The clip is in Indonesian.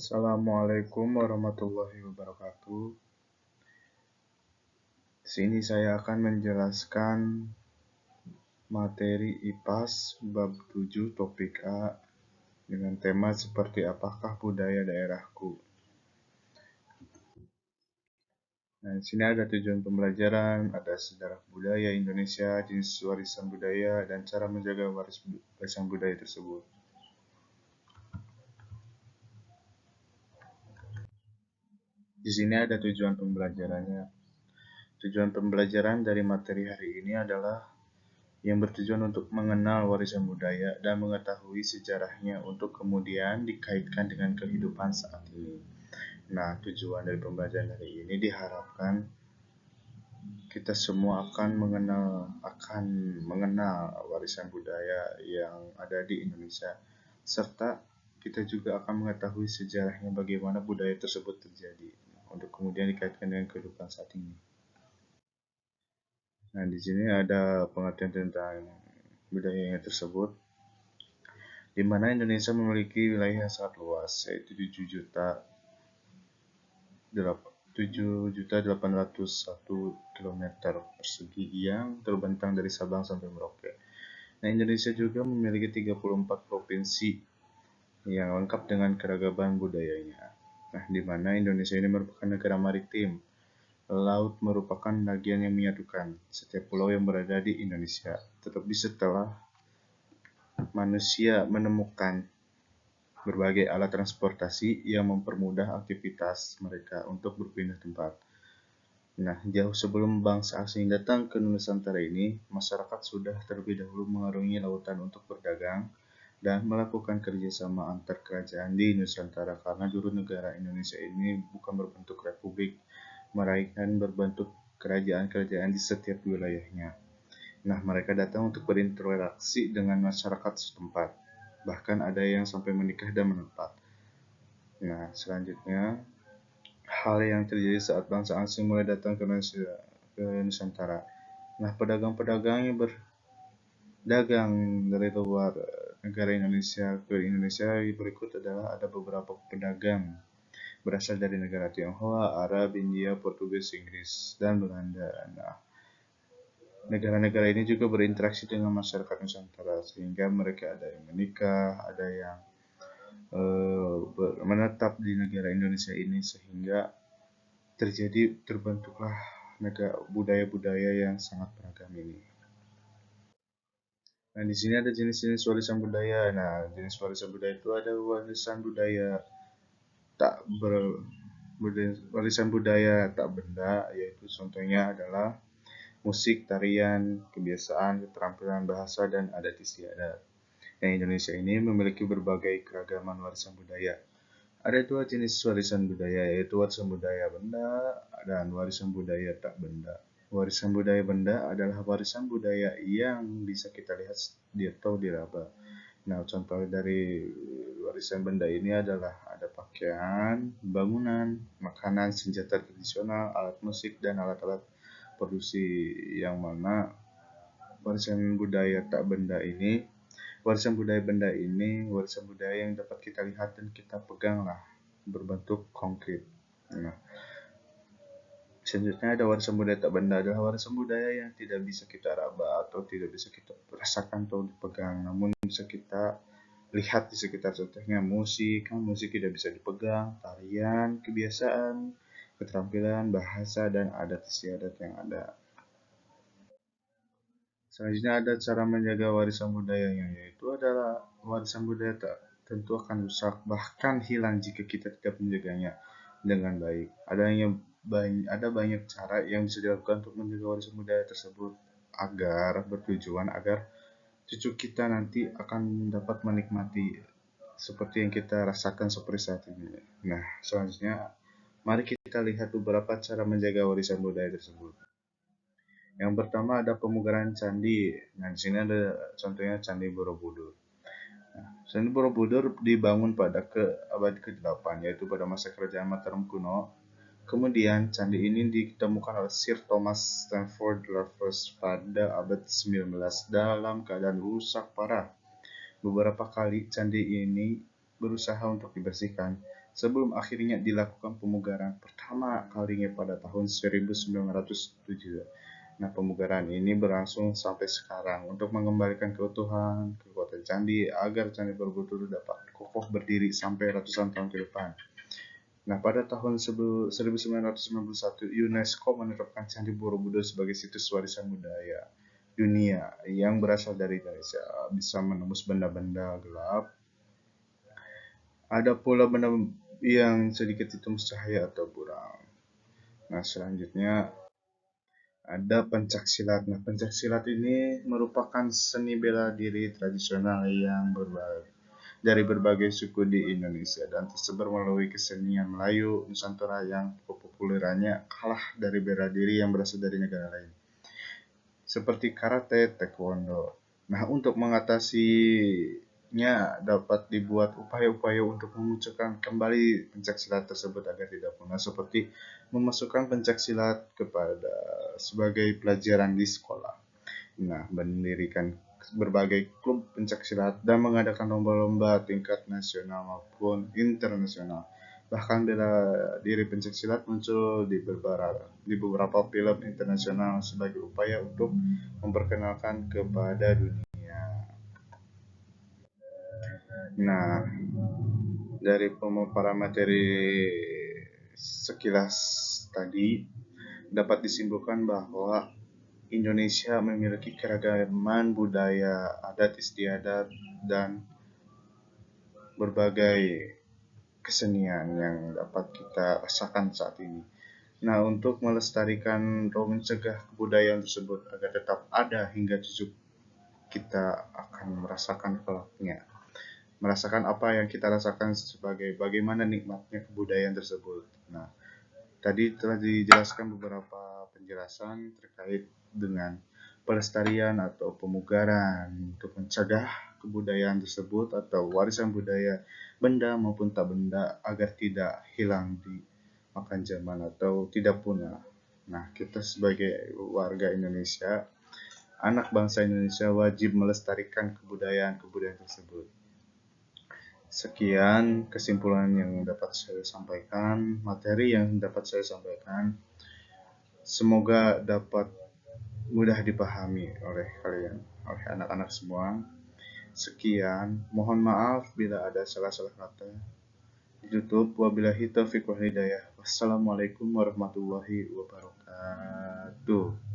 Assalamualaikum warahmatullahi wabarakatuh. Di sini saya akan menjelaskan materi IPAS bab 7 topik A dengan tema seperti apakah budaya daerahku. Nah, di sini ada tujuan pembelajaran, ada sejarah budaya Indonesia, jenis warisan budaya, dan cara menjaga warisan budaya tersebut. Di sini ada tujuan pembelajarannya. Tujuan pembelajaran dari materi hari ini adalah yang bertujuan untuk mengenal warisan budaya dan mengetahui sejarahnya untuk kemudian dikaitkan dengan kehidupan saat ini. Nah, tujuan dari pembelajaran hari ini diharapkan kita semua akan mengenal warisan budaya yang ada di Indonesia, serta kita juga akan mengetahui sejarahnya bagaimana budaya tersebut terjadi untuk kemudian dikaitkan dengan kehidupan saat ini. Nah, di sini ada pengertian tentang budaya tersebut, di mana Indonesia memiliki wilayah yang sangat luas, yaitu 7.801 km persegi yang terbentang dari Sabang sampai Merauke. Nah, Indonesia juga memiliki 34 provinsi yang lengkap dengan keragaman budayanya. Nah, di mana Indonesia ini merupakan negara maritim. Laut merupakan bagian yang menyatukan setiap pulau yang berada di Indonesia. Tetapi setelah manusia menemukan berbagai alat transportasi yang mempermudah aktivitas mereka untuk berpindah tempat. Nah, jauh sebelum bangsa asing datang ke Nusantara ini, masyarakat sudah terlebih dahulu mengarungi lautan untuk berdagang dan melakukan kerjasama antar kerajaan di Nusantara, karena dulu negara Indonesia ini bukan berbentuk republik, melainkan berbentuk kerajaan-kerajaan di setiap wilayahnya. Nah, mereka datang untuk berinteraksi dengan masyarakat setempat. Bahkan ada yang sampai menikah dan menetap. Nah, selanjutnya, hal yang terjadi saat bangsa asing mulai datang ke Nusantara. Nah, pedagang-pedagang yang berdagang dari luar negara Indonesia ke Indonesia berikut adalah ada beberapa pedagang berasal dari negara Tionghoa, Arab, India, Portugis, Inggris, dan Belanda. Nah, negara-negara ini juga berinteraksi dengan masyarakat Nusantara, sehingga mereka ada yang menikah, ada yang menetap di negara Indonesia ini, sehingga terbentuklah budaya-budaya yang sangat beragam ini. Nah, di sini ada jenis-jenis warisan budaya. Nah, jenis warisan budaya itu ada warisan budaya warisan budaya tak benda, yaitu contohnya adalah musik, tarian, kebiasaan, keterampilan bahasa, dan adat istiadat. Yang Indonesia ini memiliki berbagai keragaman warisan budaya. Ada dua jenis warisan budaya, yaitu warisan budaya benda dan warisan budaya tak benda. Warisan budaya benda adalah warisan budaya yang bisa kita lihat atau diraba. Nah, contoh dari warisan benda ini adalah ada pakaian, bangunan, makanan, senjata tradisional, alat musik, dan alat-alat produksi, yang mana warisan budaya benda ini warisan budaya yang dapat kita lihat dan kita pegang lah, berbentuk konkret. Nah, selanjutnya ada warisan budaya tak benda, adalah warisan budaya yang tidak bisa kita raba atau tidak bisa kita rasakan atau dipegang, namun bisa kita lihat di sekitar. Contohnya musik tidak bisa dipegang, tarian, kebiasaan, keterampilan, bahasa, dan adat istiadat yang ada. Selanjutnya ada cara menjaga warisan budayanya, yaitu adalah warisan budaya tak tentu akan rusak, bahkan hilang jika kita tidak menjaganya dengan baik. Ada banyak cara yang bisa dilakukan untuk menjaga warisan budaya tersebut agar bertujuan agar cucu kita nanti akan dapat menikmati seperti yang kita rasakan seperti saat ini. Nah, selanjutnya mari kita lihat beberapa cara menjaga warisan budaya tersebut. Yang pertama ada pemugaran candi. Nah, di sini ada contohnya Candi Borobudur. Nah, Candi Borobudur dibangun pada abad ke-8, yaitu pada masa kerajaan Mataram kuno. Kemudian candi ini ditemukan oleh Sir Thomas Stamford Raffles pada abad 19 dalam keadaan rusak parah. Beberapa kali candi ini berusaha untuk dibersihkan, sebelum akhirnya dilakukan pemugaran pertama kalinya pada tahun 1907. Nah, pemugaran ini berlangsung sampai sekarang untuk mengembalikan keutuhan kekuatan candi agar Candi Borobudur dapat kokoh berdiri sampai ratusan tahun ke depan. Nah, pada tahun 1991, UNESCO menetapkan Candi Borobudur sebagai situs warisan budaya dunia yang berasal dari Indonesia, bisa menembus benda-benda gelap. Ada pula benda yang sedikit hitam cahaya atau buram. Nah, selanjutnya ada pencaksilat. Nah, pencaksilat ini merupakan seni bela diri tradisional yang dari berbagai suku di Indonesia dan tersebar melalui kesenian Melayu Nusantara yang populernya kalah dari bela diri yang berasal dari negara lain, seperti karate, taekwondo. Nah, untuk mengatasinya dapat dibuat upaya-upaya untuk memunculkan kembali pencaksilat tersebut agar tidak punah, seperti memasukkan pencaksilat kepada sebagai pelajaran di sekolah. Nah, mendirikan berbagai klub pencaksilat dan mengadakan lomba-lomba tingkat nasional maupun internasional. Bahkan bela diri pencaksilat muncul di beberapa film internasional sebagai upaya untuk memperkenalkan kepada dunia. Nah, dari pemaparan materi sekilas tadi dapat disimpulkan bahwa Indonesia memiliki keragaman budaya, adat istiadat, dan berbagai kesenian yang dapat kita rasakan saat ini. Nah, untuk melestarikan atau mencegah kebudayaan tersebut agar tetap ada hingga cucu kita akan merasakan kelaknya. Merasakan apa yang kita rasakan sebagai bagaimana nikmatnya kebudayaan tersebut. Nah, tadi telah dijelaskan beberapa penjelasan terkait dengan pelestarian atau pemugaran untuk mencegah kebudayaan tersebut atau warisan budaya benda maupun tak benda agar tidak hilang di makan zaman atau tidak punah. Nah, kita sebagai warga Indonesia, anak bangsa Indonesia wajib melestarikan kebudayaan-kebudayaan tersebut. Sekian kesimpulan yang dapat saya sampaikan, materi yang dapat saya sampaikan. Semoga dapat mudah dipahami oleh kalian, oleh anak-anak semua. Sekian, mohon maaf bila ada salah-salah kata. Ditutup, wabillahi taufiq wal hidayah. Wassalamualaikum warahmatullahi wabarakatuh.